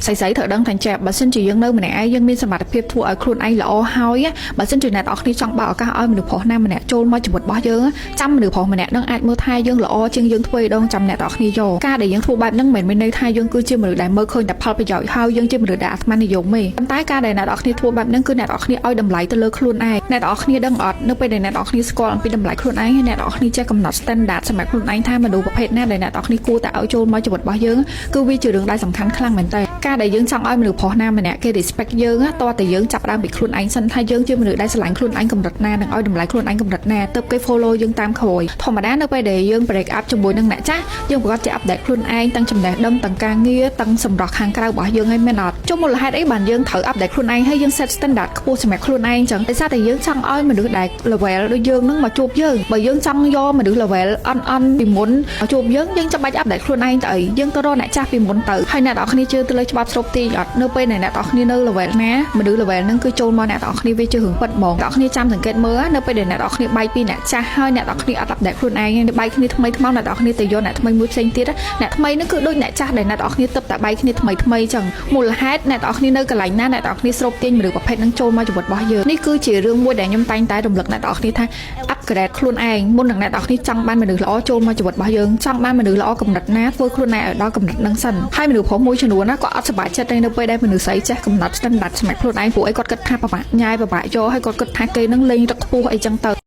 ស្រីត្រូវដឹងថាចាបើសិនជាយើងនៅម្នាក់ឯងយើងមានសមត្ថភាពធ្វើឲ្យខ្លួនឯងល្អហើយបើសិនជាអ្នកនរគ្នាចង់បើកឱកាសឲ្យមនុស្សប្រុសណាម្នាក់ចូលមកជីវិតរបស់យើងចាំមនុស្សប្រុសម្នាក់នឹងអាចមើលថាយើងល្អជាងយើងធ្វើឲ្យដងចាំអ្នកនរគ្នាយកការដែលយើងធ្វើបែបហ្នឹងមិនមែនមានន័យថាយើងគឺជាមនុស្សដែលមើលឃើញតែផលប្រយោជន៍ហើយយើងជាមនុស្សដែលអាត្មានិយមទេប៉ុន្តែការដែលអ្នកនរគ្នាធ្វើបែបហ្នឹងគឺអ្នកនរគ្នាឲ្យតម្លៃទៅលើខ្លួនឯងអ្នកនរគ្នាដឹងអត់នៅពេលដែលអ្នកនរគ្នាស្គាល់អំពីតម្លៃខ្លួនឯងហើយអ្នកនរគ្នាចេះកំណត់ standard សម្រាប់ខ្លួនឯងថាមនុស្សប្រភេទណាដែលអ្នកនរគ្នាគួរតែឲ្យចូលមកជីវិតរបស់យើងគឺវាជារឿងដែលសំខាន់ខ្លាំងមែនតើការដែលយើងចង់ឲ្យមនុស្សប្រុសណាម្នាក់គេ respect យើងតោះតែយើងចាប់ដើមពីខ្លួនឯងសិនថាយើងជាមនុស្សដែលស្រឡាញ់ខ្លួនឯងកម្រិតណានិងឲ្យតម្លៃខ្លួនឯងកម្រិតណាទើបគេ follow យើងតាមក្រោយធម្មតានៅពេលដែលយើង break up ជាមួយនឹងអ្នកចាស់យើងប្រកាសជា update ខ្លួនឯងទាំងចំណេះដឹងទាំងការងារទាំងសម្រស់ខាងក្រៅរបស់យើងឲ្យមែនអត់ចុះមូលហេតុអីបានយើងត្រូវ update ខ្លួនឯងហើយយើង set standard ខ្ពស់សម្រាប់ខ្លួនឯងចឹងដោយសារតែយើងចង់ឲ្យមនុស្សដែល level ដូចយើងនឹងមកជួបយើងបើយើងចង់យកមនុស្ស level អន់ពីមុនមកជួបយើងចាំបាច់ update ខ្លួនឯងទៅអីយើងទៅរកអ្នកចាស់ពីមុនទៅហើយអ្នកនរគ្នាជឿទៅលើច្បាប់ស្រុកទីអត់នៅពេលដែលអ្នកនរគ្នានៅ level ណាមនុស្ស level ហ្នឹងគឺចូលមកអ្នកនរគ្នាវាជារឿងពិតហ្មងអ្នកនរគ្នាចាំសង្កេតមើលនៅពេលដែលអ្នកនរគ្នាបែកពីអ្នកចាស់ហើយអ្នកនរគ្នាអត់ update ខ្លួនឯងបែកគ្នាថ្មីថ្មោងអ្នកនរគ្នាទៅយកអ្នកថ្មីមួយផ្សេងទៀតអ្នកថ្មីហ្នឹងគឺដូចអ្នកចាស់ដែលអ្នកនរគ្នាទឹកតែបែកគ្នាថ្មីចឹងមូលហេតុអ្នកនរគ្នានៅកន្លែងណាអ្នកនរគ្នាស្រូបទាញមនុស្សប្រភេទហ្នឹងចូលមកជីវិតរបស់យើងនេះគឺជារឿងមួយដែលខ្ញុំតែងតែរំលឹកអ្នកនរគ្នាថា upgrade ខ្លួនឯងមុននឹងអ្នកនរគ្នាចង់បានមនុស្សល្អចូលមកជីវិតរបស់យើងចង់បានមនុស្សល្អកម្រិតណាធ្វើខ្លួនឯងឲ្យដល់កម្រិតហ្នឹងសិនហើយមនុស្សប្រុសមួយចំនួនណាក៏អត់សប្បាយចិត្តដែរនៅពេលដែលមនុស្សស្រីចេះកំណត់ standard សម្រាប់ខ្លួនឯងពួកឯងគាត់គិតថាប្របាក់ញ៉ាយប្របាក់យកហើយគាត់គិតថាគេនឹងលេងរឹកខ្ពស់អីចឹងទៅ